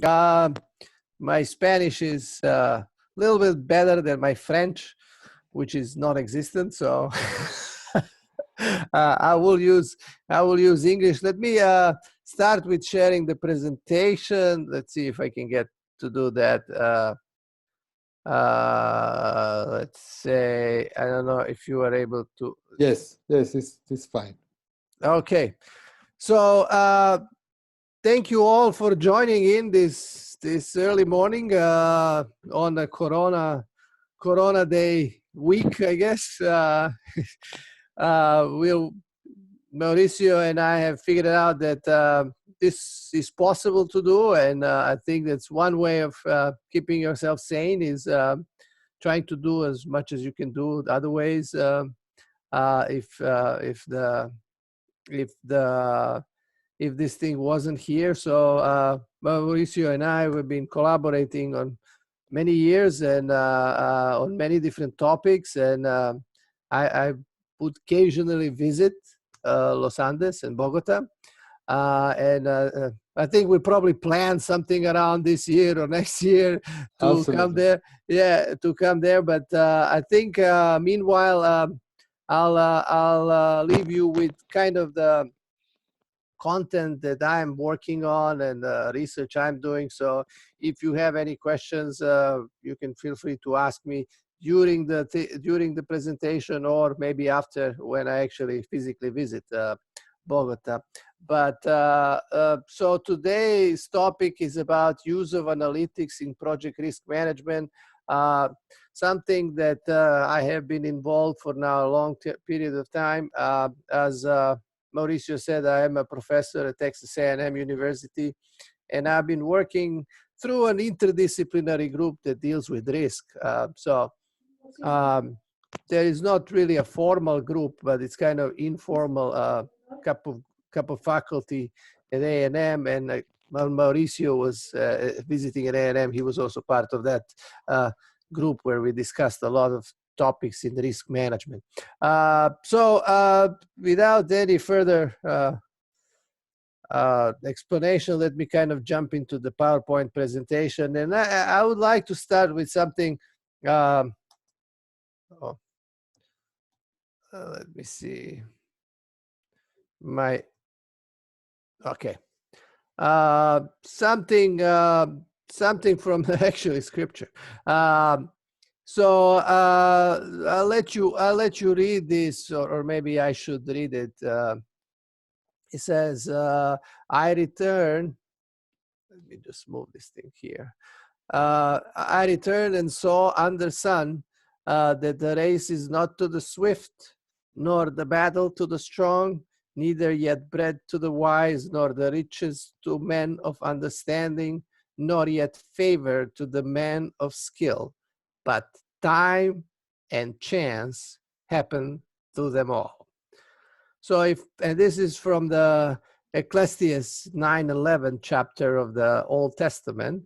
My Spanish is a little bit better than my French, which is non-existent. So I will use English. Let me start with sharing the presentation. Let's see if I can get to do that. Let's say, I don't know if you are able to. Yes, it's fine. Okay, so thank you all for joining in this early morning on the Corona Day week, I guess. Mauricio and I have figured out that this is possible to do, and I think that's one way of keeping yourself sane is trying to do as much as you can do. Other ways, if this thing wasn't here. So Mauricio and I have been collaborating on many years and on many different topics, and I would occasionally visit Los Andes and Bogota, and I think we probably plan something around this year or next year to Absolutely. come there. Yeah, to come there. But I think meanwhile I'll leave you with kind of the content that I'm working on and research I'm doing. So if you have any questions, you can feel free to ask me during the presentation, or maybe after, when I actually physically visit Bogota. But so today's topic is about use of analytics in project risk management, something that I have been involved for now a long period of time. As Mauricio said, I am a professor at Texas A&M University, and I've been working through an interdisciplinary group that deals with risk. There is not really a formal group, but it's kind of informal, couple of faculty at A&M, and when Mauricio was visiting at A&M, he was also part of that group where we discussed a lot of topics in risk management. So without any further explanation, let me kind of jump into the PowerPoint presentation. And I would like to start with something. Let me see. Okay. Something from the actual scripture. So I'll let you read this, or maybe I should read it. It says, I return. Let me just move this thing here. I returned and saw under sun that the race is not to the swift, nor the battle to the strong, neither yet bread to the wise, nor the riches to men of understanding, nor yet favor to the men of skill, but time and chance happen to them all. So and this is from the Ecclesiastes 9:11 chapter of the Old Testament,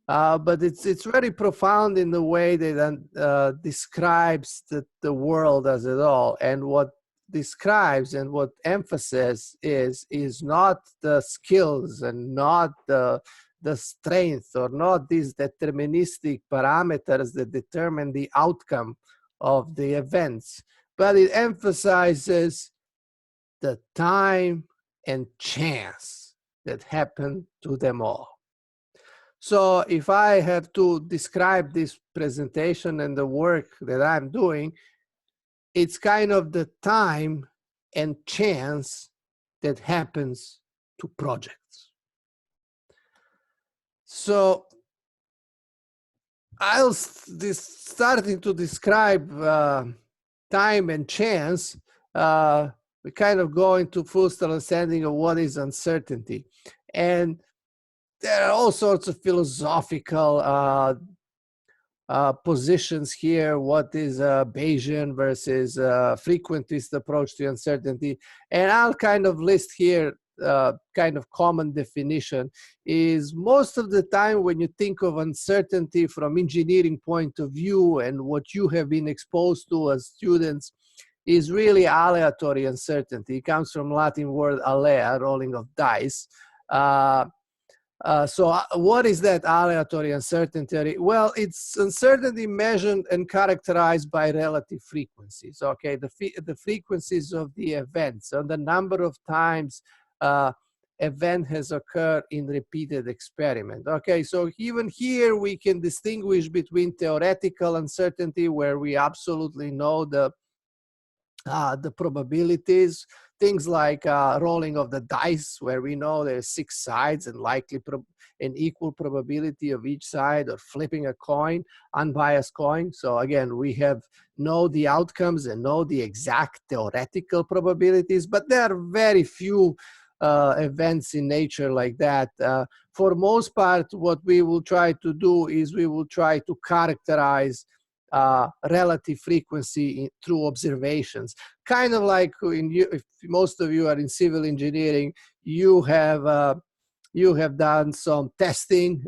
but it's very profound in the way that describes the world as a whole, and what describes and what emphasis is not the skills and not the strength, or not these deterministic parameters that determine the outcome of the events, but it emphasizes the time and chance that happen to them all. So if I have to describe this presentation and the work that I'm doing, it's kind of the time and chance that happens to projects. So I'll starting to describe time and chance. We kind of go into full understanding of what is uncertainty, and there are all sorts of philosophical positions here. What is Bayesian versus frequentist approach to uncertainty? And I'll kind of list here kind of common definition is, most of the time when you think of uncertainty from engineering point of view, and what you have been exposed to as students, is really aleatory uncertainty. It comes from Latin word alea, rolling of dice. What is that aleatory uncertainty? Well, it's uncertainty measured and characterized by relative frequencies. Okay, the frequencies of the events, and the number of times event has occurred in repeated experiment. Okay, so even here we can distinguish between theoretical uncertainty, where we absolutely know the probabilities, things like rolling of the dice, where we know there's 6 sides and an equal probability of each side, or flipping a coin, unbiased coin. So again, we know the outcomes and know the exact theoretical probabilities, but there are very few events in nature like that. For most part, what we will try to do is we will try to characterize relative frequency through observations. Kind of like if most of you are in civil engineering, you have done some testing,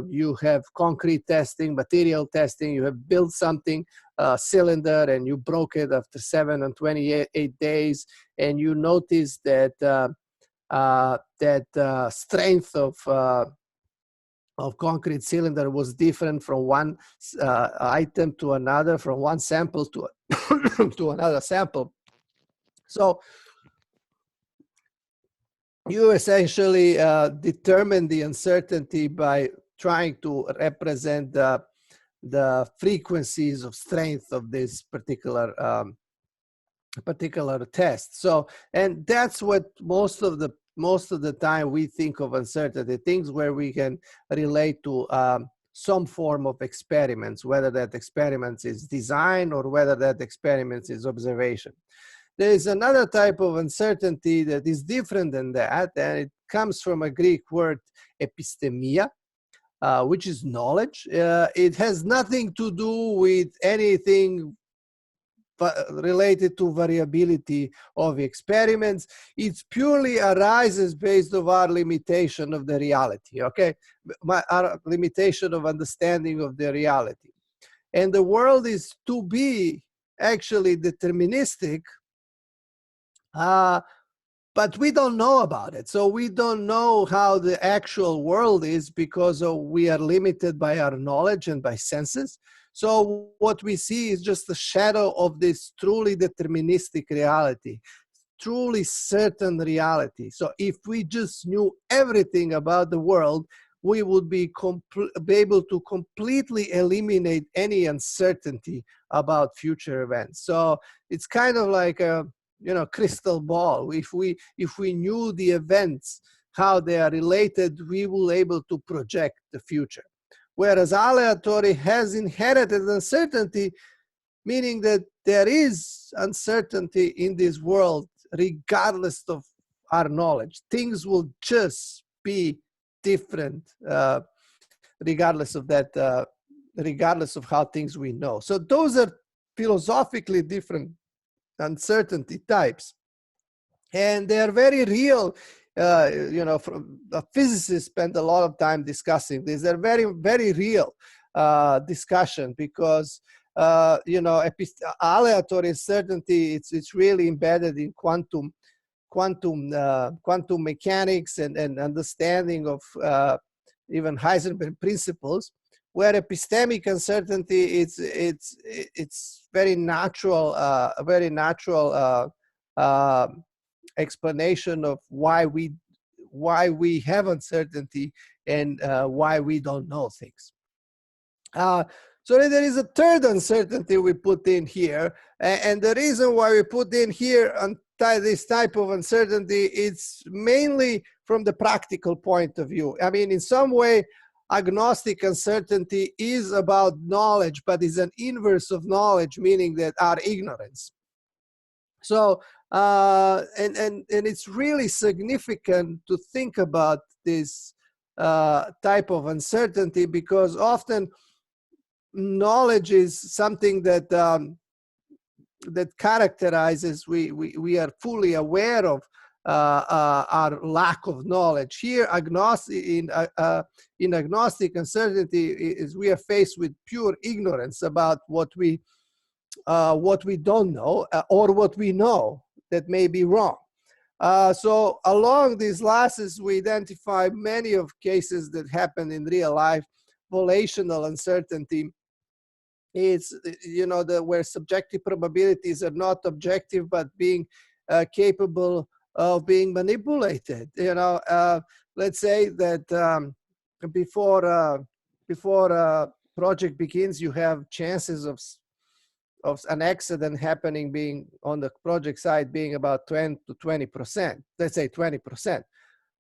you have concrete testing, material testing, you have built something, cylinder, and you broke it after 7 and 28 days, and you notice that strength of concrete cylinder was different from one item to another, from one sample to to another sample. So you essentially determine the uncertainty by trying to represent the frequencies of strength of this particular test. So, and that's what most of the time we think of uncertainty, things where we can relate to some form of experiments, whether that experiment is design or whether that experiment is observation. There is another type of uncertainty that is different than that, and it comes from a Greek word epistemia, which is knowledge. It has nothing to do with anything related to variability of experiments. It purely arises based on our limitation of the reality, okay? Our limitation of understanding of the reality. And the world is to be actually deterministic, but we don't know about it. So we don't know how the actual world is because we are limited by our knowledge and by senses. So what we see is just the shadow of this truly deterministic reality, truly certain reality. So if we just knew everything about the world, we would be able to completely eliminate any uncertainty about future events. So it's kind of like a crystal ball. If we knew the events, how they are related, we will able to project the future. Whereas aleatory has inherited uncertainty, meaning that there is uncertainty in this world regardless of our knowledge. Things will just be different regardless of that, regardless of how things we know. So those are philosophically different uncertainty types, and they are very real. Physicists spend a lot of time discussing this. They're very, very real discussion, because aleatory uncertainty, it's really embedded in quantum mechanics and understanding of even Heisenberg principles, where epistemic uncertainty it's very natural, a very natural explanation of why we have uncertainty and why we don't know things. So there is a third uncertainty we put in here, and the reason why we put in here this type of uncertainty, it's mainly from the practical point of view. I mean, in some way, agnostic uncertainty is about knowledge, but is an inverse of knowledge, meaning that our ignorance. So, and it's really significant to think about this type of uncertainty, because often knowledge is something that that characterizes, we are fully aware of our lack of knowledge. Here, in agnostic uncertainty is we are faced with pure ignorance about what we don't know, or what we know that may be wrong. So along these losses, we identify many of cases that happen in real life. Volational uncertainty. It's, you know, where subjective probabilities are not objective, but being capable of being manipulated. You know, let's say that before a project begins, you have chances of an accident happening being on the project side being about 10 to 20%, let's say 20%.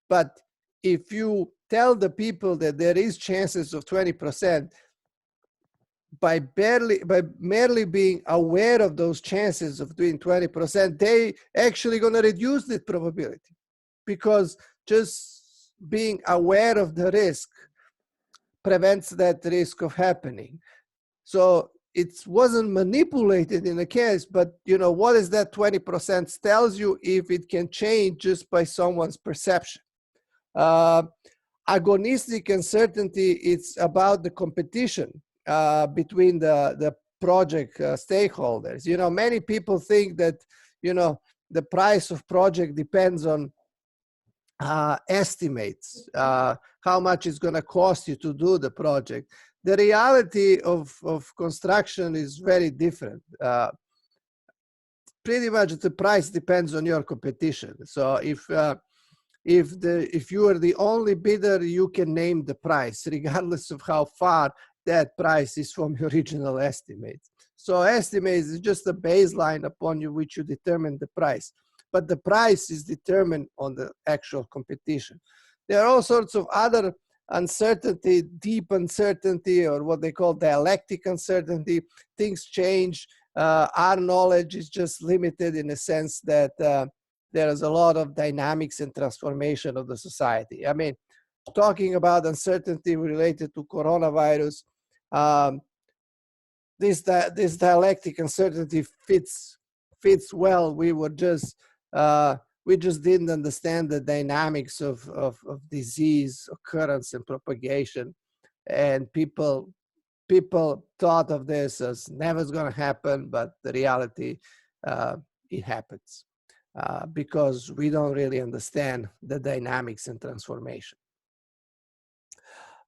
But if you tell the people that there is chances of 20%, by merely being aware of those chances of doing 20%, they actually going to reduce the probability, because just being aware of the risk prevents that risk of happening. So it wasn't manipulated in the case, but you know, what is that 20% tells you if it can change just by someone's perception. Agonistic uncertainty, it's about the competition between the project stakeholders. You know, many people think that, you know, the price of project depends on estimates, how much it's going to cost you to do the project. The reality of construction is very different. Pretty much the price depends on your competition. So if you are the only bidder, you can name the price regardless of how far that price is from your original estimates. So estimates is just a baseline upon which you determine the price, but the price is determined on the actual competition. There are all sorts of other uncertainty, deep uncertainty, or what they call dialectic uncertainty. Things change. Our knowledge is just limited in the sense that there is a lot of dynamics and transformation of the society. I mean, talking about uncertainty related to coronavirus, this dialectic uncertainty fits well. We just didn't understand the dynamics of disease occurrence and propagation, and people thought of this as never going to happen, but the reality, it happens. Because we don't really understand the dynamics and transformation.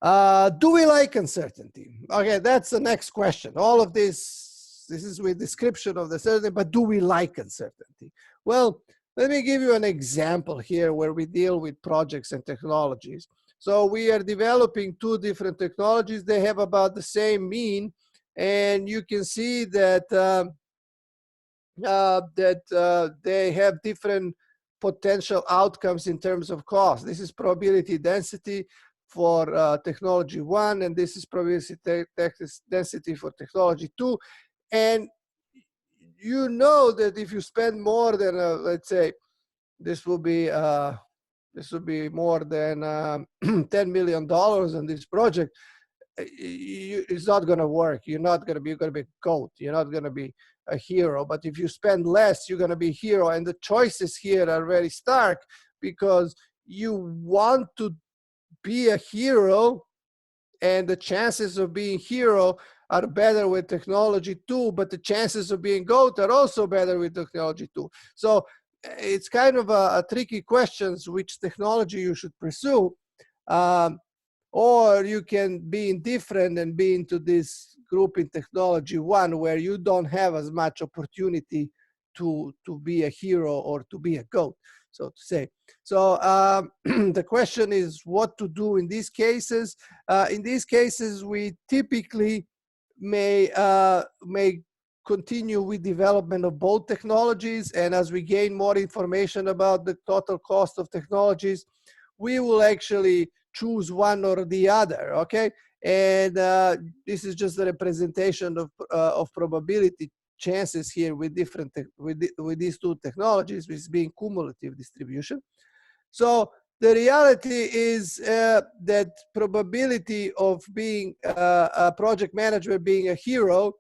Do we like uncertainty? Okay, that's the next question. All of this is with description of the certainty, but do we like uncertainty? Well, let me give you an example here where we deal with projects and technologies. So we are developing two different technologies. They have about the same mean, and you can see that they have different potential outcomes in terms of cost. This is probability density for technology 1, and this is probability density for technology 2. And you know that if you spend more than, let's say, this will be more than $10 million on this project, it's not going to work. You're going to be a goat. You're not going to be a hero. But if you spend less, you're going to be a hero. And the choices here are very stark, because you want to be a hero, and the chances of being hero are better with technology 2, but the chances of being goat are also better with technology 2. So it's kind of a tricky question, which technology you should pursue. Or you can be indifferent and be into this group in technology 1, where you don't have as much opportunity to be a hero or to be a goat, so to say. So the question is what to do in these cases. In these cases, we typically may continue with development of both technologies, and as we gain more information about the total cost of technologies, we will actually choose one or the other, okay? And this is just a representation of probability chances here with with these two technologies, which is being cumulative distribution. So the reality is that probability of being a project manager, being a hero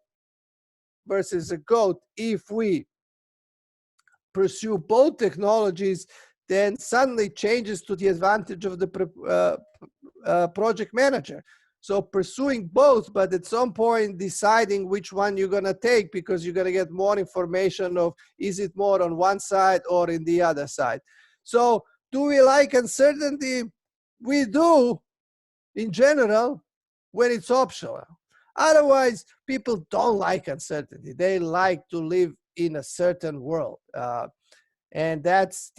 versus a goat, if we pursue both technologies, then suddenly changes to the advantage of the project manager. So pursuing both, but at some point deciding which one you're going to take, because you're going to get more information of is it more on one side or in the other side. So do we like uncertainty? We do, in general, when it's optional. Otherwise, people don't like uncertainty. They like to live in a certain world. And that's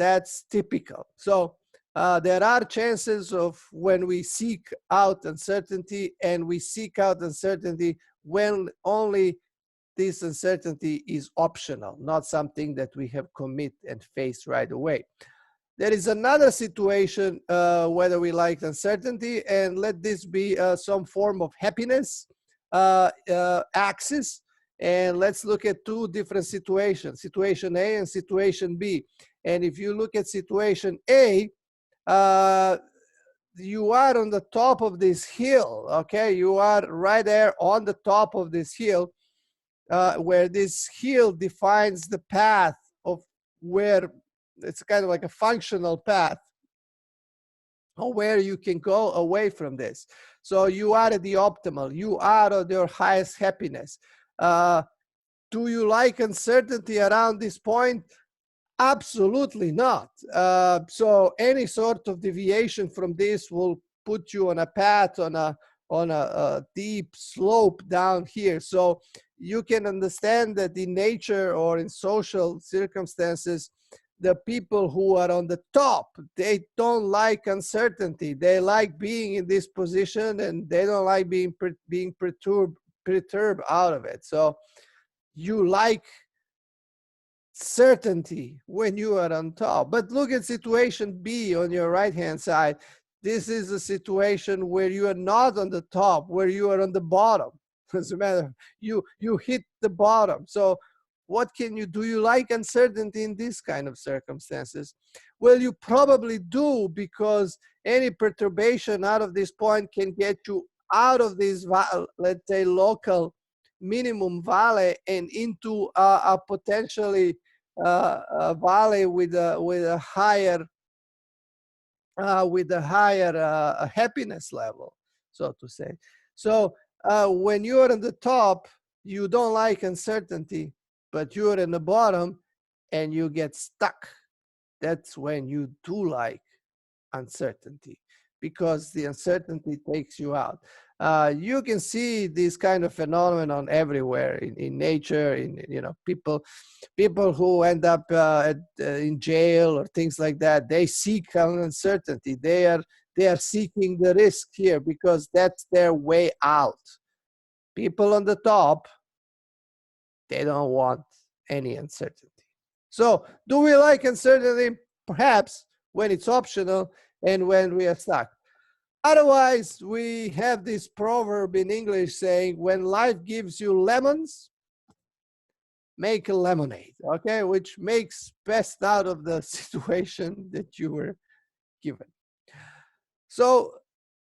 typical. So there are chances of when we seek out uncertainty, and we seek out uncertainty when only this uncertainty is optional, not something that we have commit and face right away. There is another situation whether we like uncertainty, and let this be some form of happiness axis. And let's look at two different situations, situation A and situation B. And if you look at situation A, you are on the top of this hill, okay? You are right there on the top of this hill, where this hill defines the path of where it's kind of like a functional path or where you can go away from this. So you are at the optimal, you are at your highest happiness. Do you like uncertainty around this point? Absolutely not. So any sort of deviation from this will put you on a path, on a deep slope down here. So you can understand that in nature or in social circumstances, the people who are on the top, they don't like uncertainty. They like being in this position, and they don't like being perturbed out of it. So you like certainty when you are on top. But look at situation B on your right hand side. This is a situation where you are not on the top, where you are on the bottom. Doesn't matter, you hit the bottom. So what can you do? You like uncertainty in these kind of circumstances? Well, you probably do, because any perturbation out of this point can get you out of this, let's say, local minimum valley and into a potentially a valley with a higher happiness level, so to say. So when you're on the top, you don't like uncertainty, but you're in the bottom and you get stuck. That's when you do like uncertainty, because the uncertainty takes you out. You can see this kind of phenomenon everywhere in nature, in people who end up in jail or things like that. They seek uncertainty. They are seeking the risk here because that's their way out. People on the top, they don't want any uncertainty. So do we like uncertainty? Perhaps, when it's optional and when we are stuck. Otherwise, we have this proverb in English saying, when life gives you lemons, make a lemonade, okay? Which makes best out of the situation that you were given. So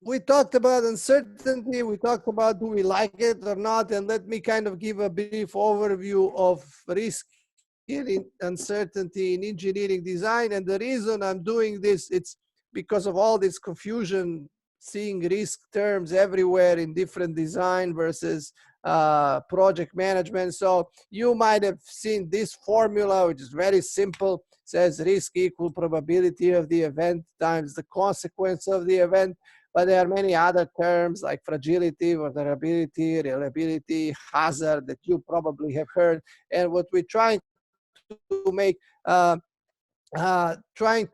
we talked about uncertainty, we talked about do we like it or not, and let me kind of give a brief overview of risk in uncertainty in engineering design. And the reason I'm doing this, it's because of all this confusion, seeing risk terms everywhere in different design versus project management. So you might have seen this formula, which is very simple. It says risk equal probability of the event times the consequence of the event. But there are many other terms like fragility, vulnerability, reliability, hazard that you probably have heard. And what we're trying to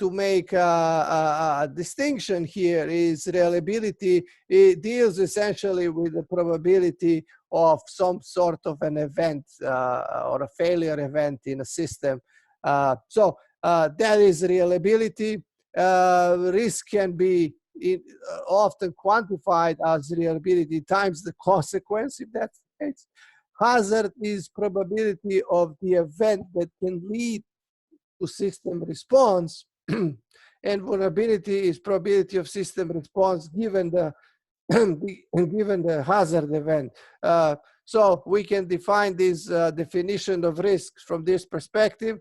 make a distinction here is reliability. It deals essentially with the probability of some sort of an event or a failure event in a system. So that is reliability. Risk can be often quantified as reliability times the consequence, if that's the case. Hazard is probability of the event that can lead to system response, and vulnerability is probability of system response given the given the hazard event. So we can define this definition of risks from this perspective,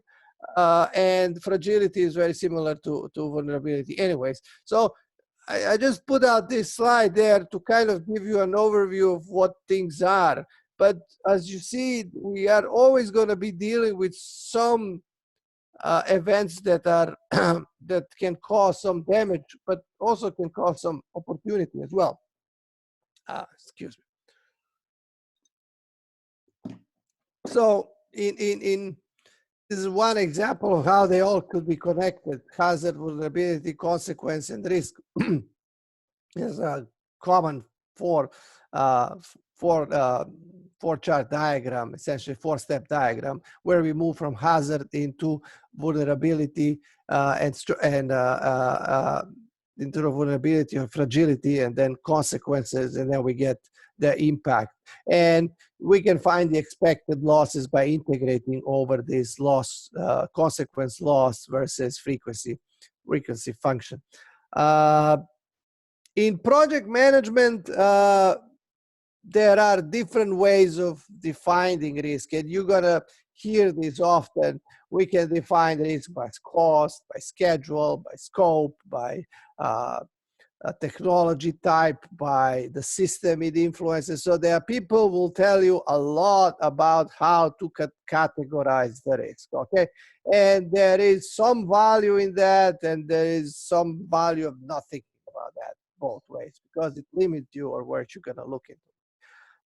and fragility is very similar to vulnerability. Anyways, so I just put out this slide there to kind of give you an overview of what things are. But as you see, we are always going to be dealing with some events that are that can cause some damage, but also can cause some opportunity as well. Excuse me. So in this is one example of how they all could be connected: hazard, vulnerability, consequence, and risk. Is a common four chart diagram, essentially four-step diagram, where we move from hazard into vulnerability into the vulnerability or fragility, and then consequences, and then we get the impact. And we can find the expected losses by integrating over this loss, consequence loss versus frequency function. In project management, there are different ways of defining risk, and you're gonna hear this often. We can define risk by cost, by schedule, by scope, by technology type, by the system it influences. So there are people who will tell you a lot about how to categorize the risk, okay? And there is some value in that, and there is some value of not thinking about that both ways, because it limits you or where you're gonna look into.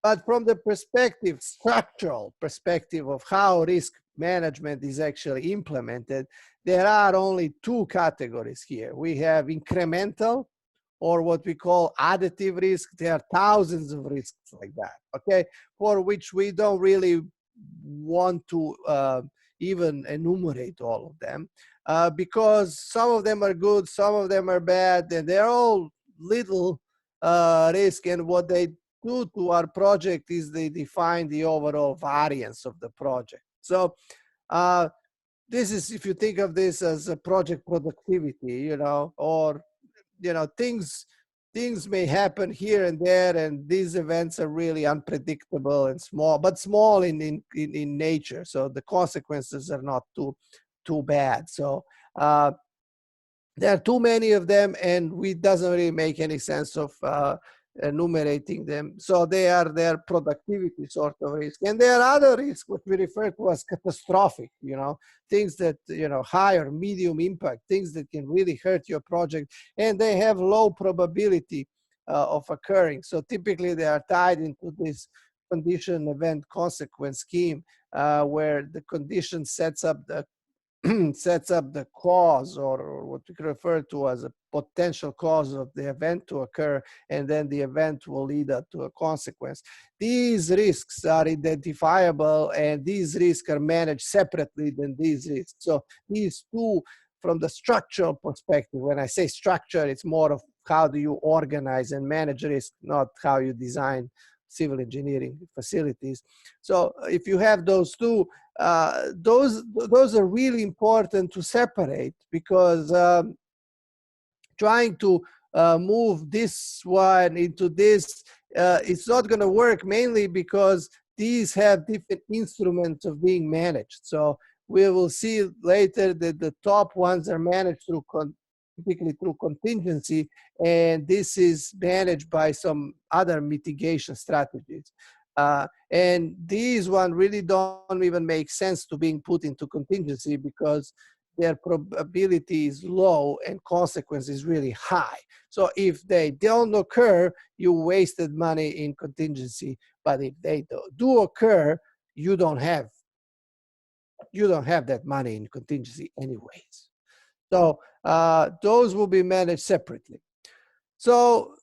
But from the perspective, structural perspective of how risk management is actually implemented, there are only two categories here. We have incremental, or what we call additive risk. There are thousands of risks like that, okay, for which we don't really want to even enumerate all of them, because some of them are good, some of them are bad, and they're all little risk, and what they do to our project is they define the overall variance of the project. So this is, if you think of this as a project productivity, you know, or things may happen here and there, and these events are really unpredictable and small, but small in nature, so the consequences are not too bad. So there are too many of them, and it doesn't really make any sense of enumerating them. So they are their productivity sort of risk. And there are other risks which we refer to as catastrophic, things that, high or medium impact, things that can really hurt your project, and they have low probability of occurring. So typically they are tied into this condition event consequence scheme, where the condition sets up the cause, or what we refer to as a potential cause of the event to occur, and then the event will lead up to a consequence. These risks are identifiable, and these risks are managed separately than these risks. So these two, from the structural perspective, when I say structure, it's more of how do you organize and manage risk, not how you design civil engineering facilities. So if you have those two, those are really important to separate, because trying to move this one into this, it's not going to work, mainly because these have different instruments of being managed. So we will see later that the top ones are managed through typically through contingency, and this is managed by some other mitigation strategies. And these one really don't even make sense to being put into contingency, because their probability is low and consequence is really high. So if they don't occur, you wasted money in contingency. But if they do occur, you don't have that money in contingency anyways. So those will be managed separately. So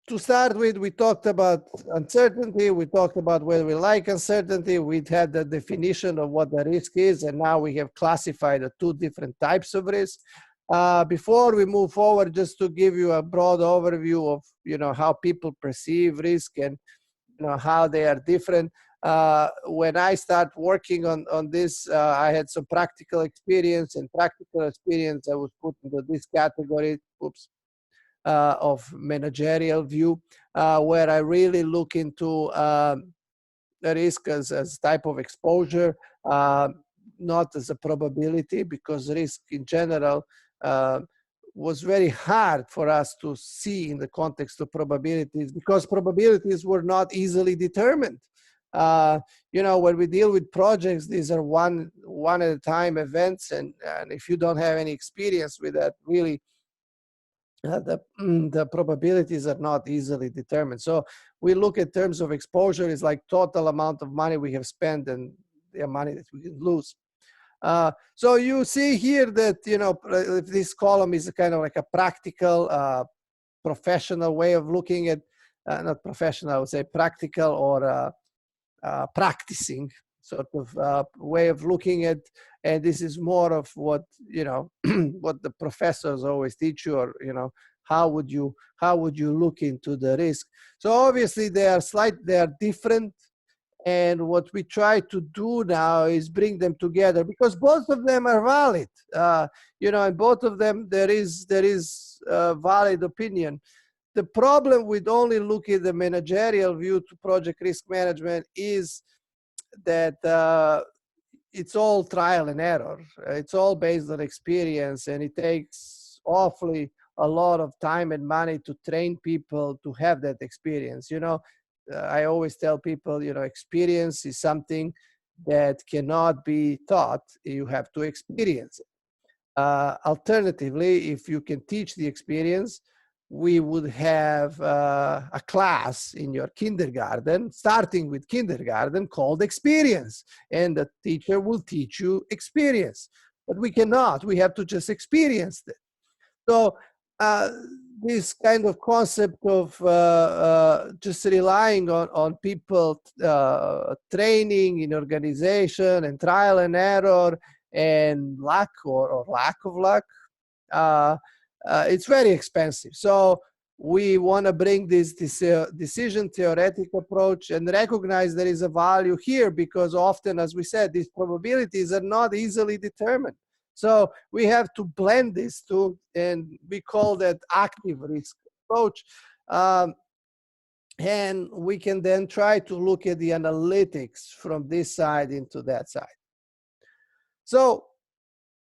to start with, we talked about uncertainty. We talked about whether we like uncertainty. We had the definition of what the risk is, and now we have classified the two different types of risk. Before we move forward, just to give you a broad overview of how people perceive risk and how they are different. When I started working on this, I had some practical experience, and practical experience I was put into this category. Of managerial view, where I really look into the risk as type of exposure, not as a probability, because risk in general was very hard for us to see in the context of probabilities, because probabilities were not easily determined. You know, when we deal with projects, these are one at a time events, and if you don't have any experience with that, really, the probabilities are not easily determined. So we look at terms of exposure is like total amount of money we have spent and the money that we can lose. So you see here that, you know, if this column is kind of like a practical, professional way of looking at, not professional, I would say practical or practicing sort of way of looking at, and this is more of what, you know, what the professors always teach you, or, you know, how would you look into the risk. So obviously they are different, and what we try to do now is bring them together, because both of them are valid, you know, and both of them there is valid opinion. The problem with only looking at the managerial view to project risk management is that it's all trial and error. It's all based on experience, and it takes awfully a lot of time and money to train people to have that experience. You know, I always tell people, you know, experience is something that cannot be taught. You have to experience it. Alternatively, if you can teach the experience, we would have a class in your kindergarten, starting with kindergarten, called experience. And the teacher will teach you experience. But we cannot. We have to just experience it. So this kind of concept of just relying on people training in organization and trial and error and luck or lack of luck, it's very expensive. So we want to bring this decision theoretic approach and recognize there is a value here, because often, as we said, these probabilities are not easily determined. So we have to blend these two, and we call that active risk approach. And we can then try to look at the analytics from this side into that side. So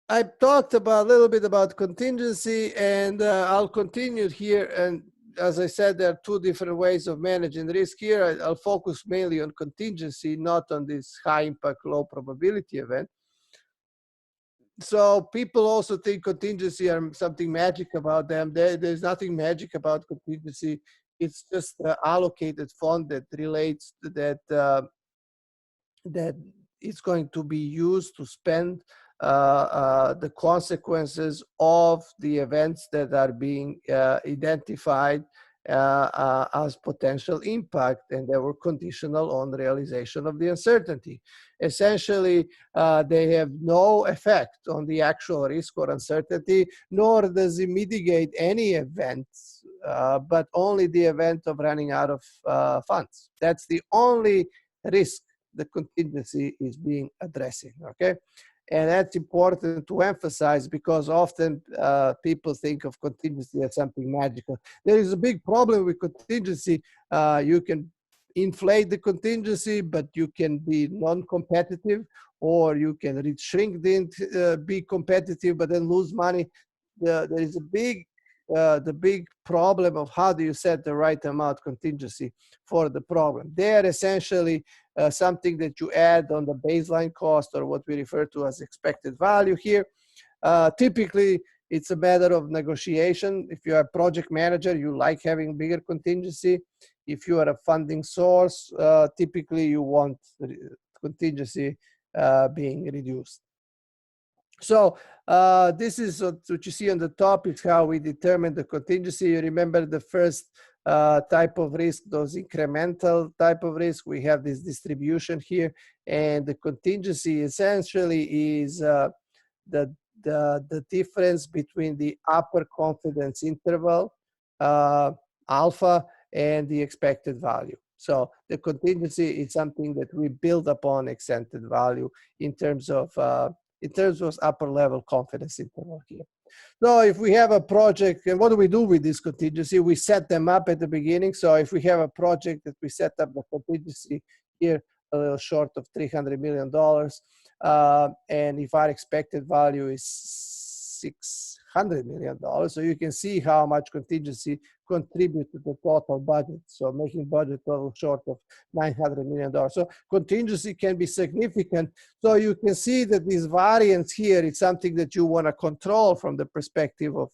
I talked a little bit about contingency, and I'll continue here. And as I said, there are two different ways of managing risk here. I'll focus mainly on contingency, not on this high impact, low probability event. So people also think contingency are something magic about them. There's nothing magic about contingency. It's just the allocated fund that relates to that, that it's going to be used to spend the consequences of the events that are being identified as potential impact, and they were conditional on realization of the uncertainty. Essentially, they have no effect on the actual risk or uncertainty, nor does it mitigate any events, but only the event of running out of funds. That's the only risk the contingency is being addressing, okay? And that's important to emphasize, because often people think of contingency as something magical. There is a big problem with contingency. You can inflate the contingency, but you can be non-competitive, or you can shrink be competitive, but then lose money. There is a the big problem of how do you set the right amount contingency for the problem. They are essentially something that you add on the baseline cost, or what we refer to as expected value here. Typically, it's a matter of negotiation. If you are a project manager, you like having bigger contingency. If you are a funding source, typically you want contingency being reduced. So this is what you see on the top, is how we determine the contingency. You remember the first type of risk, those incremental type of risk. We have this distribution here, and the contingency essentially is the difference between the upper confidence interval, alpha, and the expected value. So the contingency is something that we build upon expected value in terms of upper level confidence interval here. So if we have a project, and what do we do with this contingency? We set them up at the beginning. So if we have a project that we set up the contingency here a little short of $300 million, and if our expected value is $100 million. So you can see how much contingency contribute to the total budget. So making budget total short of $900 million. So contingency can be significant. So you can see that this variance here is something that you want to control from the perspective of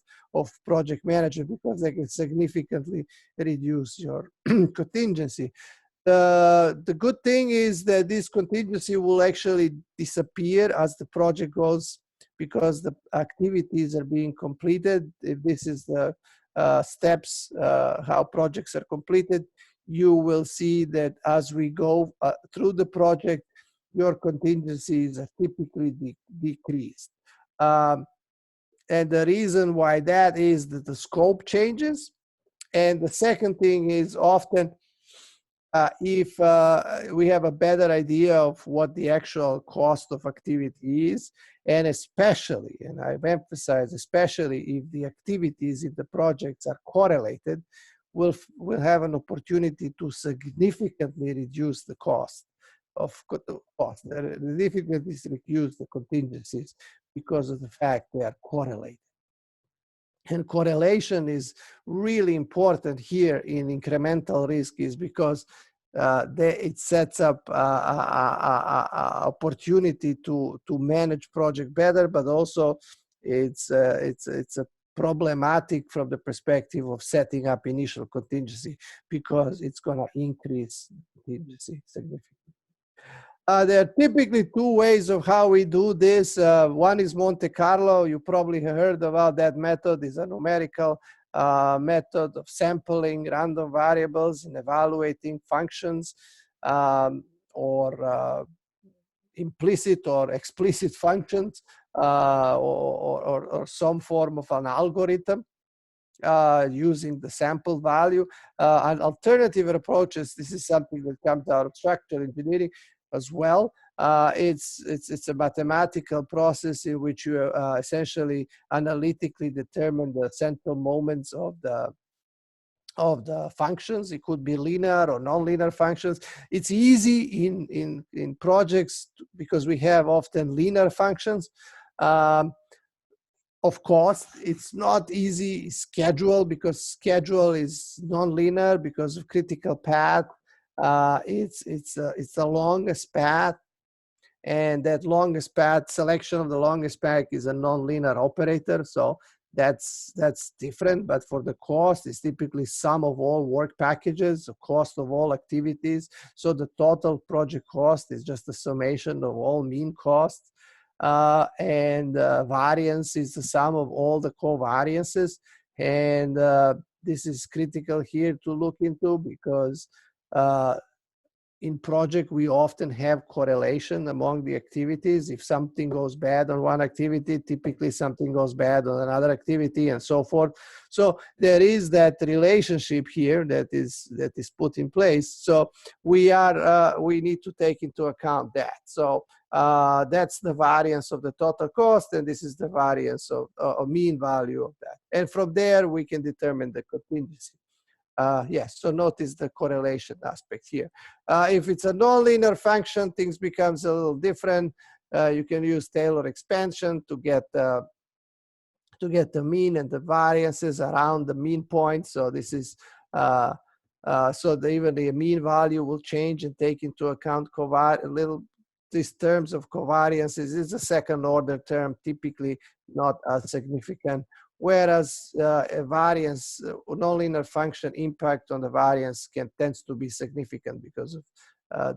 project manager, because they can significantly reduce your contingency. The good thing is that this contingency will actually disappear as the project goes, because the activities are being completed. If this is the steps, how projects are completed, you will see that as we go through the project, your contingencies are typically decreased. And the reason why that is that the scope changes. And the second thing is often if we have a better idea of what the actual cost of activity is, and especially, and I've emphasized, especially if the activities in the projects are correlated, we'll have an opportunity to significantly reduce the cost significantly reduce the contingencies because of the fact they are correlated. And correlation is really important here in incremental risk, is because it sets up opportunity to manage project better, but also it's a problematic from the perspective of setting up initial contingency, because it's going to increase contingency significantly. There are typically two ways of how we do this. One is Monte Carlo. You probably heard about that method. It's a numerical method of sampling random variables and evaluating functions, or implicit or explicit functions, or some form of an algorithm. Using the sample value. An alternative approaches, this is something that comes out of structural engineering as well. It's a mathematical process in which you essentially analytically determine the central moments of the functions. It could be linear or nonlinear functions. It's easy in projects because we have often linear functions. Of course, it's not easy schedule, because schedule is nonlinear because of critical path. It's the longest path, and that longest path, selection of the longest path is a nonlinear operator. So that's different. But for the cost, it's typically sum of all work packages, the cost of all activities. So the total project cost is just the summation of all mean costs. And variance is the sum of all the covariances. And this is critical here to look into, because in project, we often have correlation among the activities. If something goes bad on one activity, typically something goes bad on another activity, and so forth. So there is that relationship here that is put in place. So we need to take into account that. So that's the variance of the total cost, and this is the variance of a mean value of that. And from there, we can determine the contingency. Yes, so notice the correlation aspect here. If it's a nonlinear function, things becomes a little different. You can use Taylor expansion to get the mean and the variances around the mean point. So this is even the mean value will change and take into account these terms of covariances. Is a second order term, typically not as significant. Whereas a variance, nonlinear function impact on the variance tends to be significant because of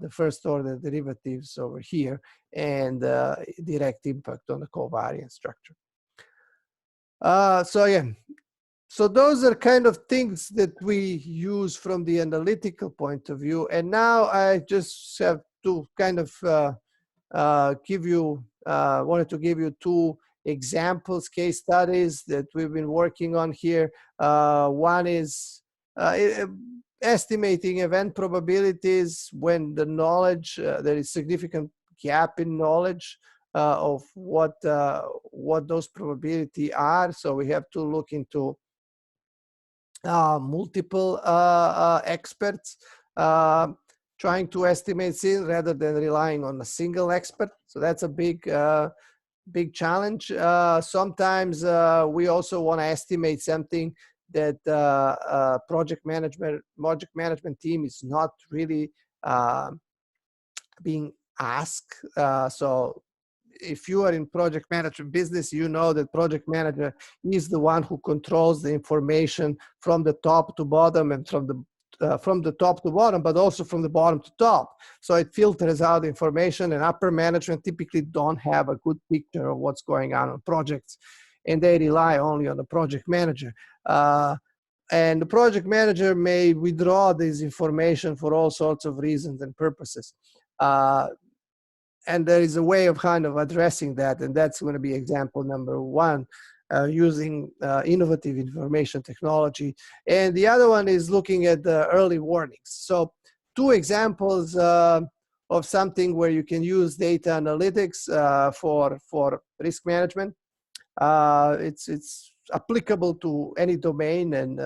the first order derivatives over here, and direct impact on the covariance structure. So those are kind of things that we use from the analytical point of view. And now I just have to kind of wanted to give you two examples, case studies that we've been working on here. One is estimating event probabilities when the knowledge, there is significant gap in knowledge of what those probabilities are. So we have to look into multiple experts trying to estimate things rather than relying on a single expert. So that's a big big challenge. Sometimes we also want to estimate something that project management team is not really being asked. So if you are in project management business, you know that project manager is the one who controls the information from the top to bottom and from the top to bottom, but also from the bottom to top. So it filters out information, and upper management typically don't have a good picture of what's going on projects, and they rely only on the project manager. And the project manager may withdraw this information for all sorts of reasons and purposes. And there is a way of kind of addressing that, and that's going to be example number one, using innovative information technology. And the other one is looking at the early warnings. So two examples of something where you can use data analytics for risk management. It's applicable to any domain, and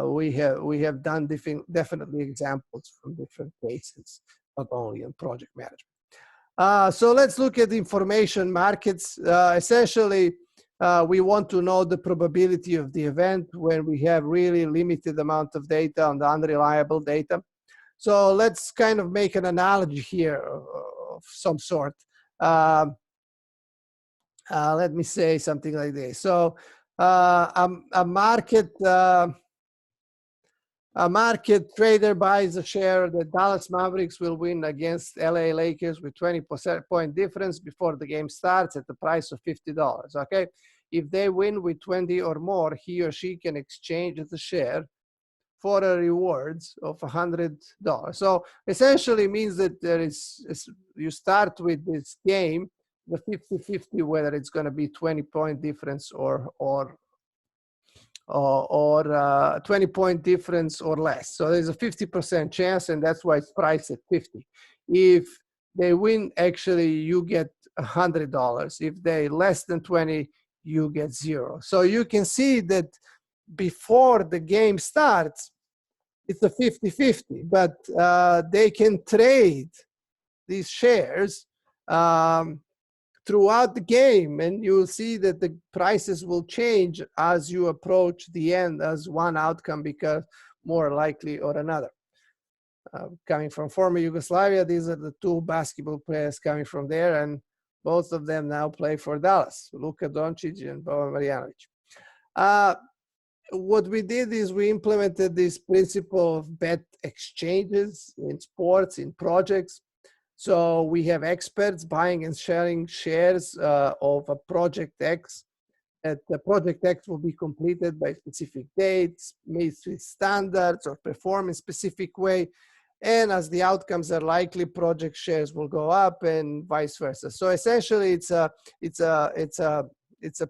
we have done definitely examples from different cases, not only in project management. So let's look at information markets. Essentially, we want to know the probability of the event when we have really limited amount of data on the unreliable data. So let's kind of make an analogy here of some sort. Let me say something like this. So a market trader buys a share that Dallas Mavericks will win against LA Lakers with 20% point difference before the game starts at the price of $50. Okay, if they win with 20 or more, he or she can exchange the share for a rewards of $100. So essentially means that you start with this game, the 50-50, whether it's going to be 20-point difference or 20-point difference or less. So there's a 50% chance, and that's why it's priced at 50. If they win, actually, you get $100. If they less than 20, you get $0. So you can see that before the game starts, it's a 50-50, but they can trade these shares throughout the game, and you'll see that the prices will change as you approach the end, as one outcome becomes more likely or another. Coming from former Yugoslavia, these are the two basketball players coming from there, and both of them now play for Dallas, Luka Doncic and Boban Marjanovic. What we did is we implemented this principle of bet exchanges in sports, in projects. So we have experts buying and sharing shares of a project X. That the project X will be completed by specific dates, made with standards, or perform in specific way. And as the outcomes are likely, project shares will go up, and vice versa. So essentially, it's a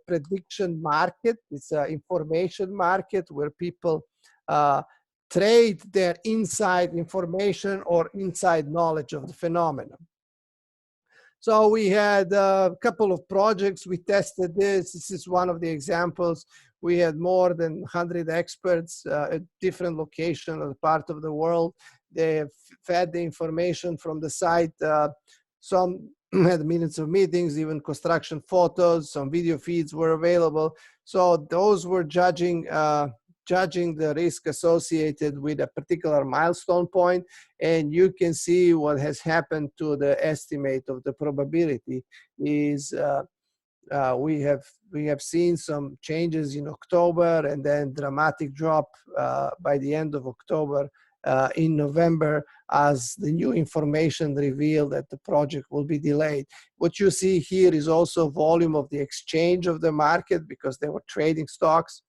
prediction market. It's an information market where people trade their inside information or inside knowledge of the phenomenon. So we had a couple of projects. We tested this. This is one of the examples. We had more than 100 experts at different locations of the part of the world. They have fed the information from the site. Some had minutes of meetings, even construction photos, some video feeds were available. So those were judging the risk associated with a particular milestone point, and you can see what has happened to the estimate of the probability is we have seen some changes in October, and then dramatic drop by the end of October. In November, as the new information revealed that the project will be delayed. What you see here is also volume of the exchange of the market, because they were trading stocks.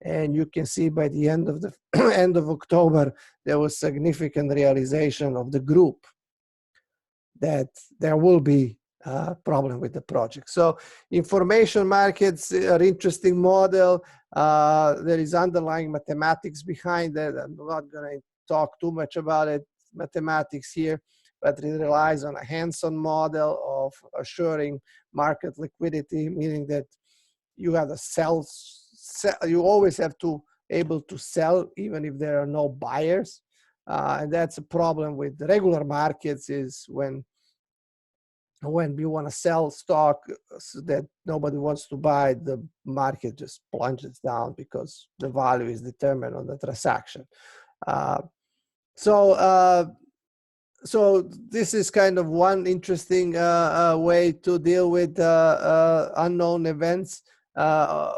And you can see by the end of the end of October, there was significant realization of the group that there will be a problem with the project. So information markets are interesting model. There is underlying mathematics behind it. I'm not going to talk too much about it, mathematics here, but it relies on a hands-on model of assuring market liquidity, meaning that you have a sell, you always have to able to sell even if there are no buyers. And that's a problem with the regular markets, is when when you want to sell stock that nobody wants to buy, the market just plunges down because the value is determined on the transaction. So this is kind of one interesting way to deal with unknown events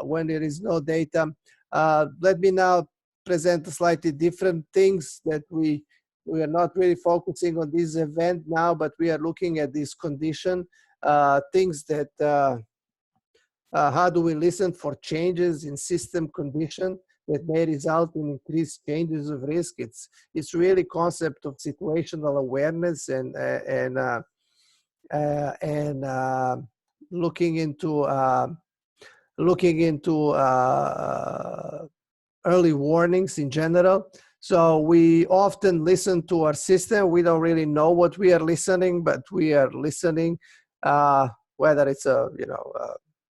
when there is no data. Let me now present slightly different things that we are not really focusing on this event now, but we are looking at this condition, things that how do we listen for changes in system condition that may result in increased changes of risk. It's really concept of situational awareness and looking into early warnings in general. So we often listen to our system. We don't really know what we are listening, but we are listening, whether it's a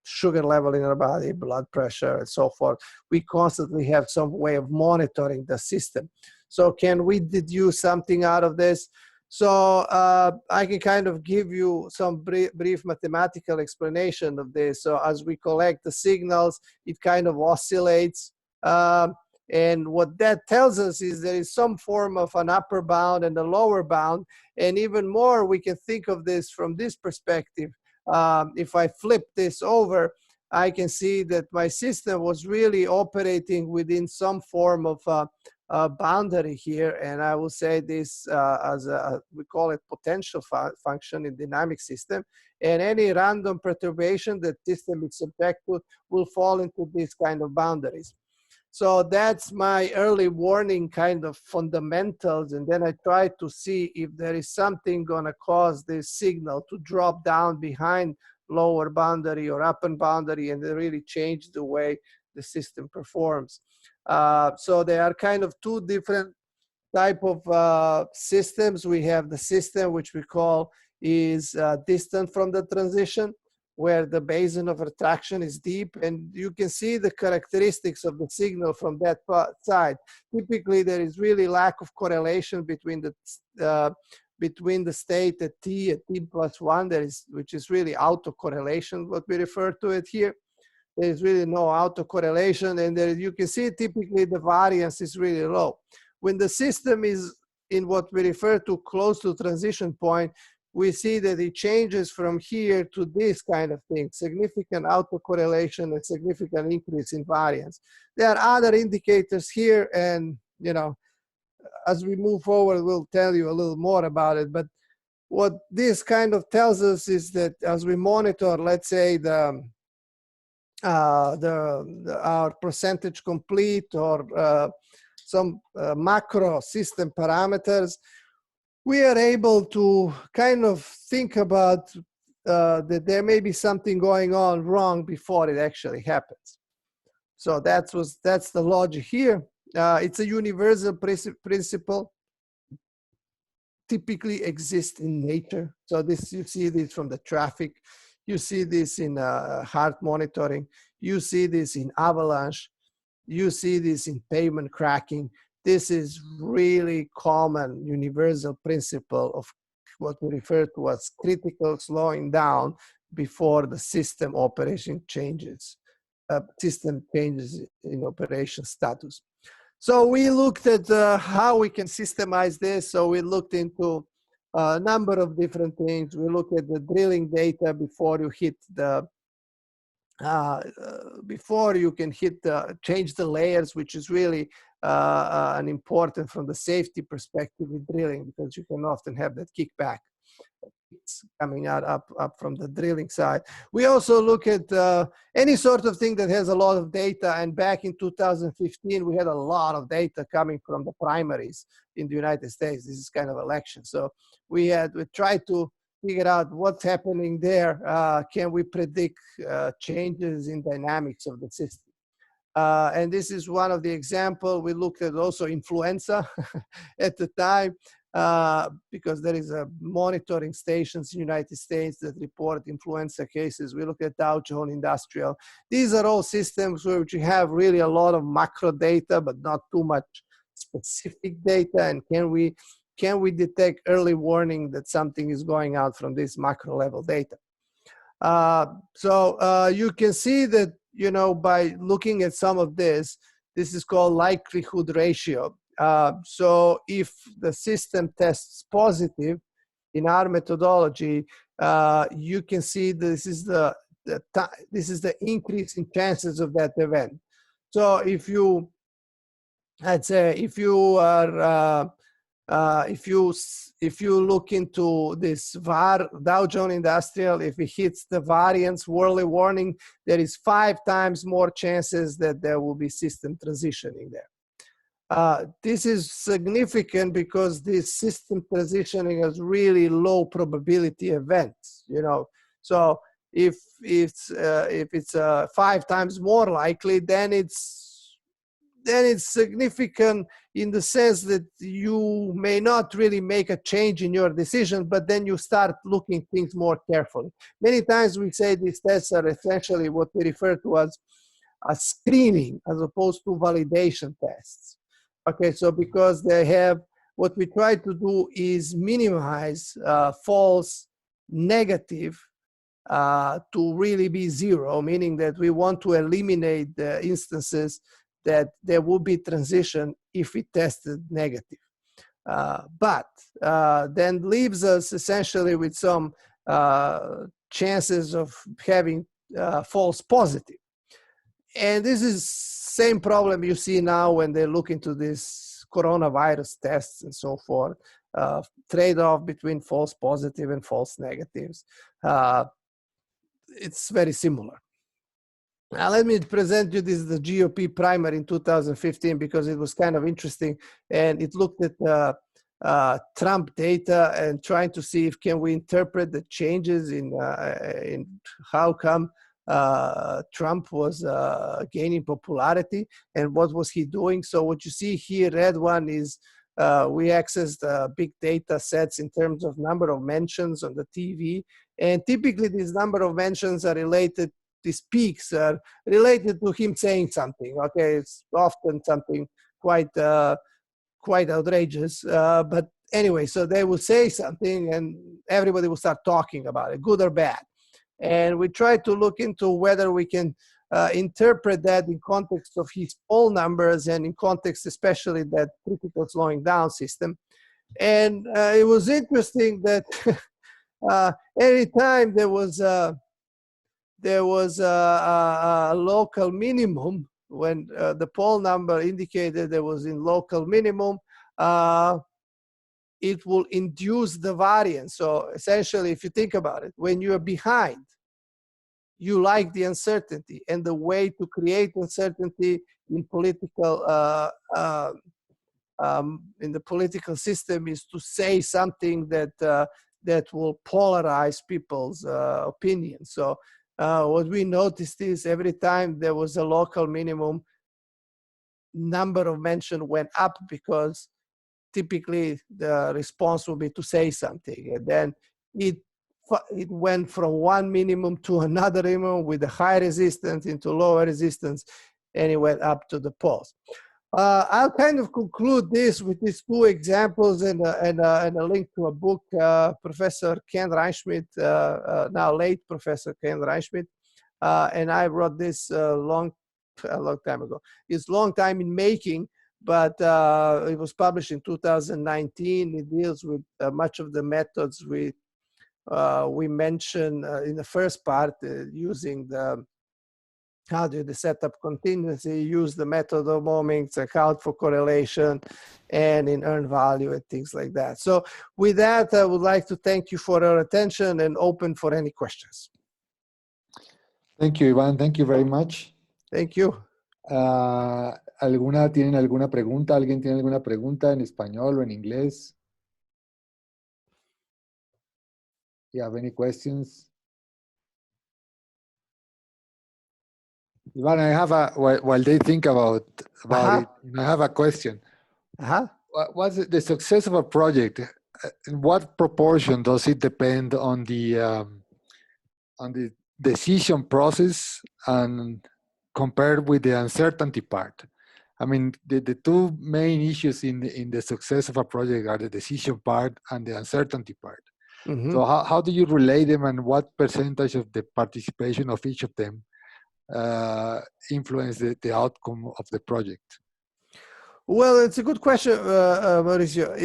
sugar level in our body, blood pressure, and so forth. We constantly have some way of monitoring the system. So can we deduce something out of this? So I can kind of give you some brief mathematical explanation of this. So as we collect the signals, it kind of oscillates. And what that tells us is there is some form of an upper bound and a lower bound. And even more, we can think of this from this perspective. If I flip this over, I can see that my system was really operating within some form of a boundary here. And I will say this as we call it potential function in dynamic system. And any random perturbation that system is subject to will fall into these kind of boundaries. So that's my early warning kind of fundamentals. And then I try to see if there is something going to cause this signal to drop down behind lower boundary or upper boundary and really change the way the system performs. So there are kind of two different type of systems. We have the system which we call is distant from the transition, where the basin of attraction is deep, and you can see the characteristics of the signal from that side. Typically, there is really lack of correlation between the state at t plus 1, which is really autocorrelation, what we refer to it here. There is really no autocorrelation, and there you can see typically the variance is really low. When the system is in what we refer to close to transition point, we see that it changes from here to this kind of thing, significant autocorrelation and significant increase in variance. There are other indicators here, and as we move forward, we'll tell you a little more about it. But what this kind of tells us is that as we monitor, let's say our percentage complete or some macro system parameters, we are able to kind of think about that there may be something going on wrong before it actually happens. So that's the logic here. It's a universal principle, typically exists in nature. So you see this from the traffic. You see this in heart monitoring. You see this in avalanche. You see this in pavement cracking. This is really common universal principle of what we refer to as critical slowing down before the system operation changes, system changes in operation status. So we looked at how we can systemize this. So we looked into a number of different things. We looked at the drilling data before you hit the before you can change the layers, which is really an important from the safety perspective with drilling, because you can often have that kickback. It's coming out up from the drilling side. We also look at any sort of thing that has a lot of data. And back in 2015, we had a lot of data coming from the primaries in the United States. This is kind of election. So we tried to figure out what's happening there. Can we predict changes in dynamics of the system? And this is one of the examples. We looked at also influenza at the time, because there is a monitoring stations in the United States that report influenza cases. We look at Dow Jones Industrial. These are all systems which you have really a lot of macro data, but not too much specific data. And can we can we detect early warning that something is going out from this macro level data? So you can see that, you know, by looking at some of this is called likelihood ratio. So if the system tests positive in our methodology, you can see this is the increase in chances of that event. So if you, I'd say, if you are if you look into this VAR, Dow Jones Industrial, if it hits the variance early warning, there is 5 times more chances that there will be system transitioning there. This is significant because this system transitioning is really low probability events, you know. So if it's 5 times more likely, then it's significant in the sense that you may not really make a change in your decision, but then you start looking things more carefully. Many times we say these tests are essentially what we refer to as a screening as opposed to validation tests. Okay, so because they have, what we try to do is minimize false negative to really be zero, meaning that we want to eliminate the instances that there will be transition if it tested negative. But then leaves us essentially with some chances of having false positive. And this is same problem you see now when they look into this coronavirus tests and so forth, trade-off between false positive and false negatives. It's very similar. Now let me present you this, the GOP primer in 2015, because it was kind of interesting, and it looked at Trump data and trying to see if can we interpret the changes in how come Trump was gaining popularity and what was he doing. So what you see here, red one is we accessed big data sets in terms of number of mentions on the TV, and typically these number of mentions are related, these peaks are related to him saying something. Okay, it's often something quite outrageous, but anyway, so they will say something and everybody will start talking about it, good or bad. And we try to look into whether we can interpret that in context of his poll numbers and in context especially that critical slowing down system. And it was interesting that anytime there was a local minimum, when the poll number indicated there was in local minimum, it will induce the variance. So essentially, if you think about it, when you are behind, you like the uncertainty, and the way to create uncertainty in political in the political system is to say something that will polarize people's opinion. So what we noticed is every time there was a local minimum, number of mention went up, because typically the response will be to say something, and then it went from one minimum to another minimum with a high resistance into lower resistance, and it went up to the pulse. I'll kind of conclude this with these 2 examples and a link to a book. Professor Ken Reinschmidt, now late Professor Ken Reinschmidt, and I wrote this a long time ago. It's a long time in making, but it was published in 2019. It deals with much of the methods we mentioned in the first part, using the how do you set up contingency, use the method of moments, account for correlation, and in earned value and things like that. So with that, I would like to thank you for your attention and open for any questions. Thank you, Ivan. Thank you very much. Thank you. ¿Tienen alguna pregunta? ¿Alguien tiene alguna pregunta en español o en inglés? You have any questions? Ivan, I have while they think about it, I have a question. What's the success of a project? In what proportion does it depend on the decision process and compared with the uncertainty part? I mean, the two main issues in the success of a project are the decision part and the uncertainty part. Mm-hmm. So how do you relate them, and what percentage of the participation of each of them influence the outcome of the project? Well, it's a good question, Mauricio.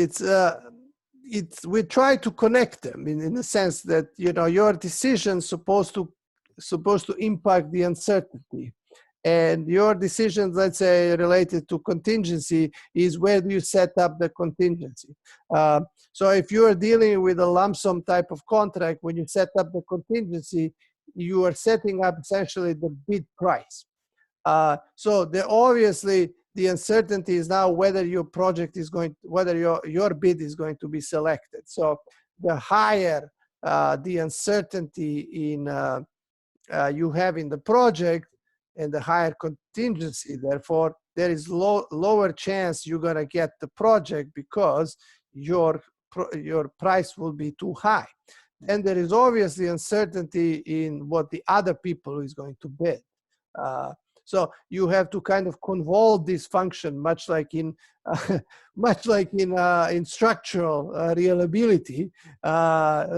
We try to connect them in the sense that, you know, your decision supposed to impact the uncertainty, and your decisions, let's say, related to contingency, is where do you set up the contingency. So if you are dealing with a lump sum type of contract, when you set up the contingency, you are setting up essentially the bid price. So obviously the uncertainty is now whether your project is going, whether your bid is going to be selected. So the higher the uncertainty in you have in the project, and the higher contingency, therefore there is lower chance you're going to get the project because your price will be too high. And there is obviously uncertainty in what the other people is going to bid. So you have to kind of convolve this function, much like in structural reliability,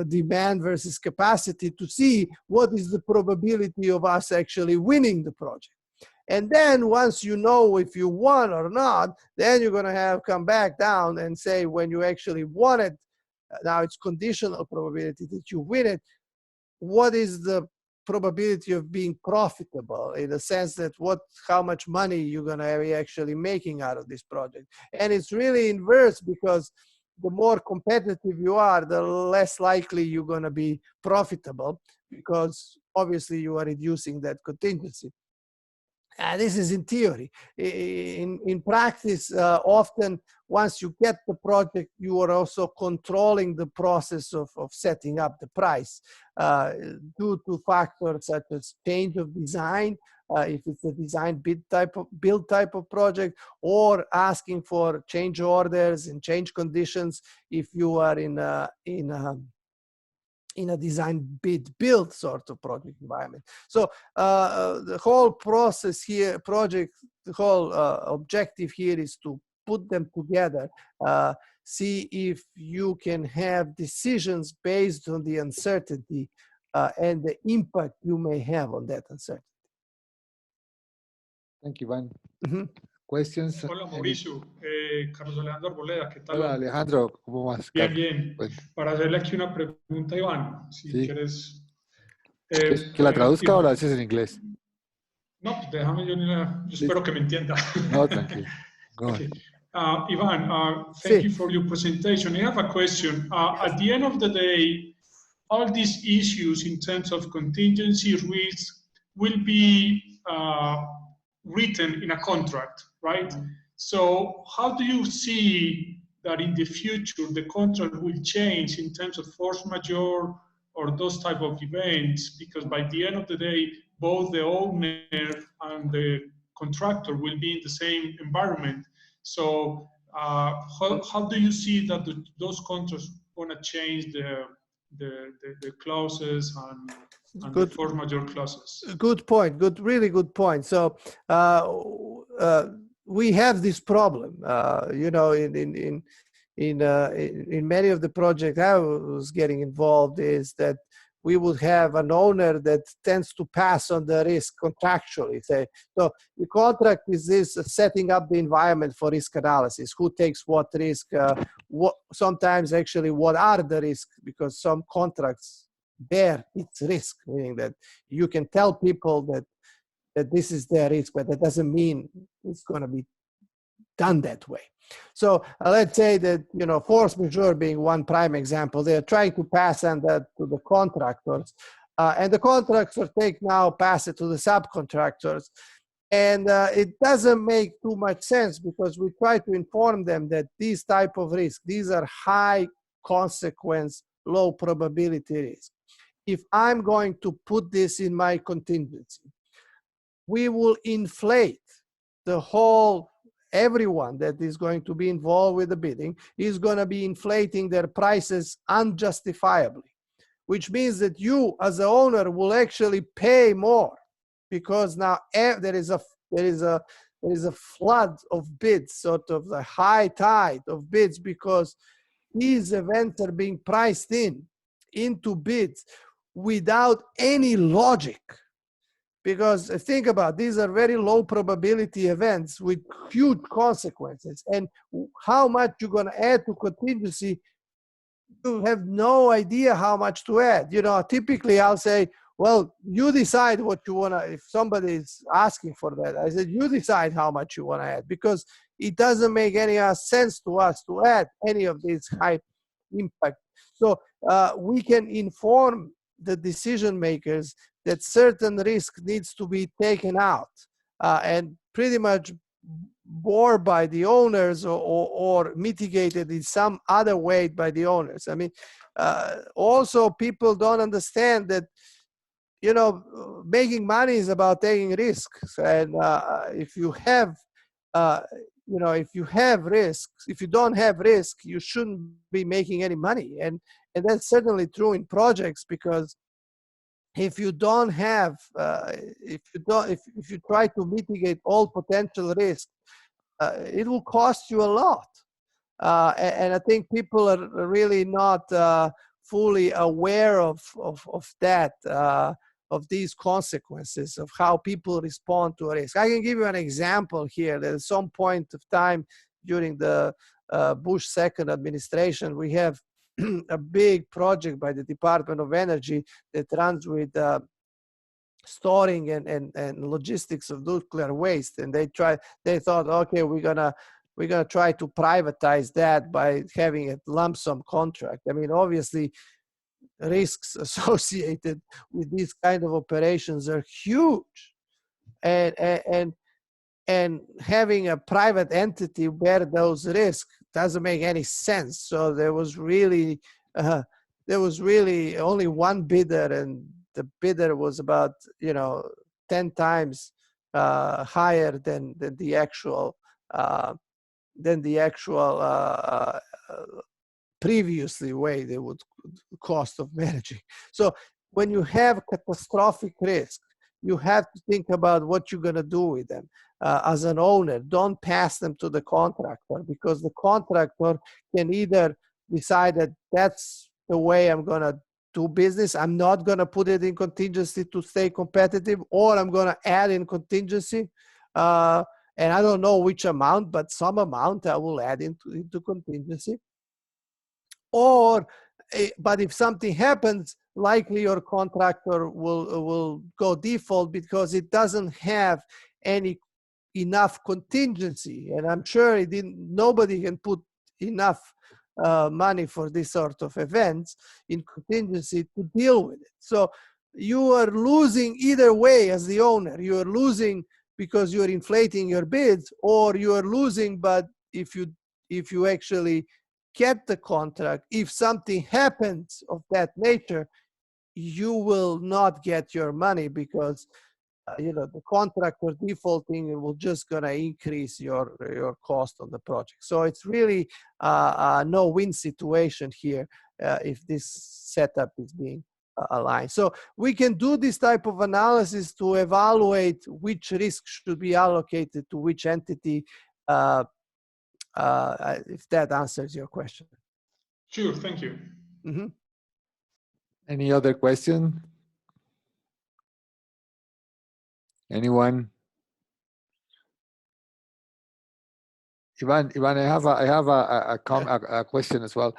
demand versus capacity, to see what is the probability of us actually winning the project. And then once you know if you won or not, then you're going to come back down and say, when you actually won it, now it's conditional probability that you win it, what is the probability of being profitable, in the sense that how much money you're going to be actually making out of this project. And it's really inverse, because the more competitive you are, the less likely you're going to be profitable, because obviously you are reducing that contingency. This is in theory. In practice, often once you get the project, you are also controlling the process of setting up the price due to factors such as change of design, if it's a design build type of project, or asking for change orders and change conditions if you are in a design build sort of project environment. So the whole process here, the whole objective here is to put them together, see if you can have decisions based on the uncertainty and the impact you may have on that uncertainty. Thank you, Ivan. Mm-hmm. Questions? Hola, Mauricio. Carlos Alejandro Arboleda, ¿qué tal? Hola, Alejandro, ¿cómo vas? Bien, bien. Para hacerle aquí una pregunta, Iván, si sí. quieres. ¿Que la traduzca Iván, o la haces en inglés? No, pues déjame, yo espero que me entienda. No, tranquilo. Okay. Ivan, thank you for your presentation. I have a question. At the end of the day, all these issues in terms of contingency risks will be written in a contract, right? Mm-hmm. So how do you see that in the future the contract will change in terms of force majeure or those type of events? Because by the end of the day, both the owner and the contractor will be in the same environment. So how do you see that those contracts going to change the clauses and the force majeure clauses? Good point. Really good point. So we have this problem, you know, in many of the projects I was getting involved, is that we would have an owner that tends to pass on the risk contractually. Say, so the contract is this setting up the environment for risk analysis. Who takes what risk? Sometimes actually, what are the risks? Because some contracts bear its risk, meaning that you can tell people that this is their risk, but that doesn't mean it's going to be done that way. So let's say that, you know, force majeure being one prime example, they're trying to pass on that to the contractors, and the contractors pass it to the subcontractors, and it doesn't make too much sense, because we try to inform them that these type of risks, these are high consequence, low probability risks. If I'm going to put this in my contingency, we will inflate the whole. Everyone that is going to be involved with the bidding is going to be inflating their prices unjustifiably, which means that you as the owner will actually pay more, because now there is there is a flood of bids, sort of the high tide of bids, because these events are being priced into bids without any logic. Because think about, these are very low probability events with huge consequences, and how much you're going to add to contingency, you have no idea how much to add. You know, typically I'll say, well, you decide what you want to, if somebody is asking for that, I said, you decide how much you want to add, because it doesn't make any sense to us to add any of these high impact. So we can inform the decision makers that certain risk needs to be taken out and pretty much bore by the owners, or mitigated in some other way by the owners. I mean, also people don't understand that, you know, making money is about taking risks. And if you have, you know, if you have risks, if you don't have risk, you shouldn't be making any money. And that's certainly true in projects, because if you don't have, if you try to mitigate all potential risks, it will cost you a lot. And I think people are really not fully aware of that, of these consequences, of how people respond to a risk. I can give you an example here. That at some point of time during the Bush second administration, we have a big project by the Department of Energy that runs with storing and logistics of nuclear waste. And they thought, okay, we're gonna try to privatize that by having a lump sum contract. I mean, obviously, risks associated with these kind of operations are huge, and having a private entity bear those risks doesn't make any sense. So there was really only one bidder, and the bidder was about, you know, 10 times higher than the actual previously way they would cost of managing. So when you have catastrophic risk, you have to think about what you're going to do with them. As an owner, don't pass them to the contractor, because the contractor can either decide that that's the way I'm going to do business, I'm not going to put it in contingency to stay competitive, or I'm going to add in contingency. And I don't know which amount, but some amount I will add into contingency. Or, but if something happens, likely your contractor will go default because it doesn't have enough contingency. And I'm sure nobody can put enough money for this sort of events in contingency to deal with it. So you are losing either way as the owner. You are losing because you're inflating your bids, or you are losing, but if you actually get the contract, if something happens of that nature, you will not get your money, because you know, the contractor defaulting will just gonna increase your cost on the project. So it's really a no-win situation here if this setup is being aligned. So we can do this type of analysis to evaluate which risk should be allocated to which entity, if that answers your question. Sure, thank you. Mm-hmm. Any other question? Anyone? Ivan, I have a question as well.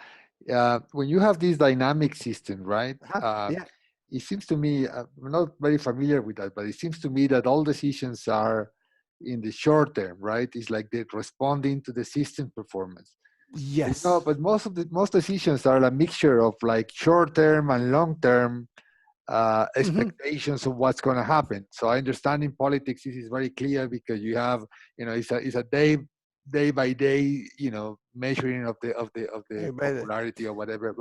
When you have this dynamic system, right? Yeah. It seems to me, I'm not very familiar with that, but it seems to me that all decisions are in the short term, right? It's like they're responding to the system performance. Yes. No, but most decisions are a mixture of like short term and long term expectations of what's going to happen. So I understand in politics this is very clear, because you have, you know, it's a day by day, you know, measuring of the popularity or whatever.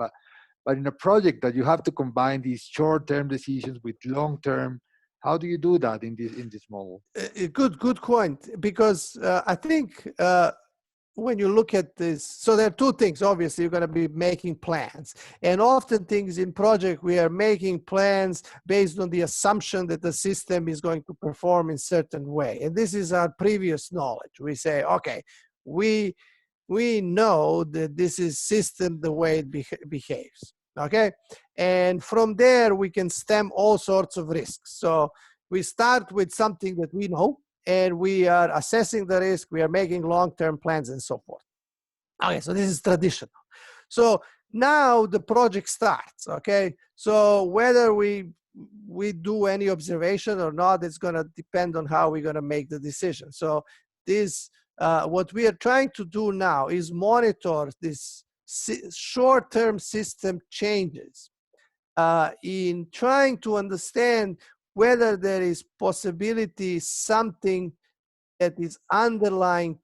But in a project that you have to combine these short term decisions with long term, how do you do that in this model? Good point, because I think when you look at this, so there are two things. Obviously, you're going to be making plans. And often things in project, we are making plans based on the assumption that the system is going to perform in certain way. And this is our previous knowledge. We say, okay, we know that this is system the way it behaves, okay? And from there, we can stem all sorts of risks. So we start with something that we know, and we are assessing the risk, we are making long-term plans and so forth. Okay, so this is traditional. So now the project starts, okay? So whether we do any observation or not, it's gonna depend on how we're gonna make the decision. So this, what we are trying to do now is monitor this short-term system changes in trying to understand whether there is possibility something that is underlying,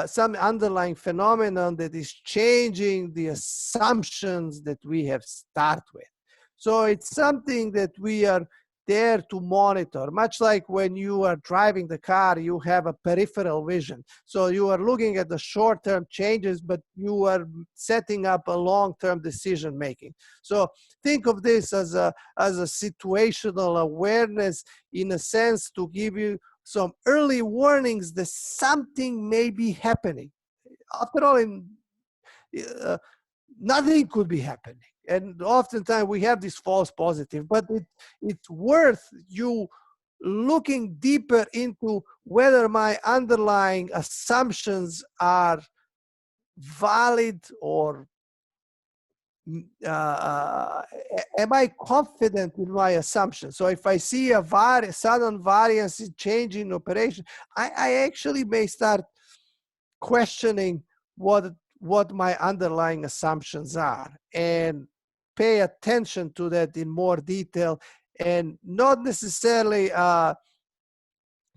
some underlying phenomenon that is changing the assumptions that we have started with. So it's something that we are there to monitor, much like when you are driving the car, you have a peripheral vision. So you are looking at the short-term changes, but you are setting up a long-term decision making. So think of this as a situational awareness, in a sense, to give you some early warnings that something may be happening. After all, nothing could be happening. And oftentimes we have this false positive, but it's worth you looking deeper into whether my underlying assumptions are valid, or am I confident in my assumptions? So if I see a sudden variance in change in operation, I actually may start questioning what my underlying assumptions are, and pay attention to that in more detail, and not necessarily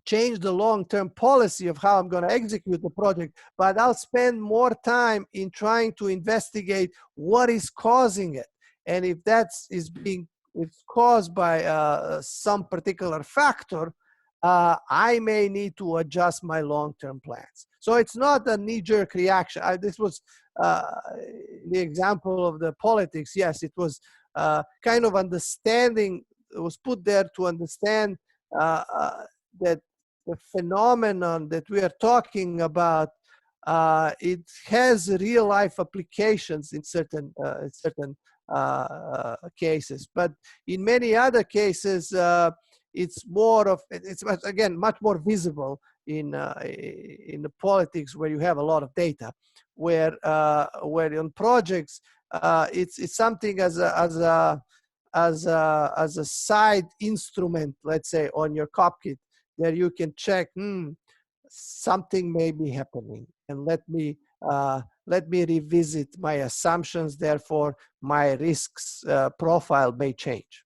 change the long-term policy of how I'm going to execute the project, but I'll spend more time in trying to investigate what is causing it. And if it's caused by some particular factor, I may need to adjust my long-term plans. So it's not a knee-jerk reaction. This was the example of the politics. Yes, it was kind of understanding, it was put there to understand that the phenomenon that we are talking about, it has real-life applications in certain cases. But in many other cases, it's more of, it's again much more visible in the politics, where you have a lot of data, where on projects it's something as a side instrument, let's say, on your cockpit, that you can check, something may be happening, and let me revisit my assumptions. Therefore, my risks profile may change.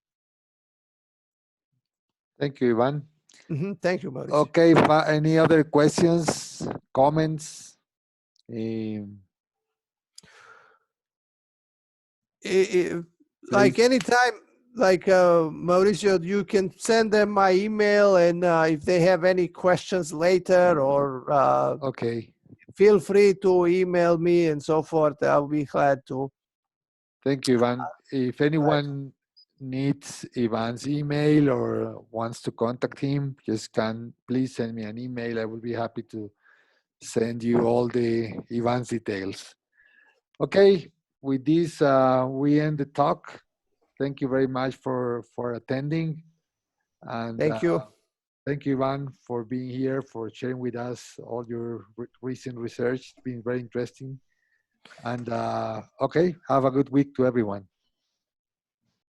Thank you, Ivan. Thank you, Mauricio. Okay, any other questions, comments? Like anytime, like Mauricio, you can send them my email, and if they have any questions later, or okay, feel free to email me and so forth. I'll be glad to. Thank you, Ivan. If anyone needs Ivan's email or wants to contact him, please send me an email. I will be happy to send you all the Ivan's details. Okay, with this, we end the talk. Thank you very much for attending. And thank you. Thank you, Ivan, for being here, for sharing with us all your recent research. It's been very interesting. And okay, have a good week to everyone.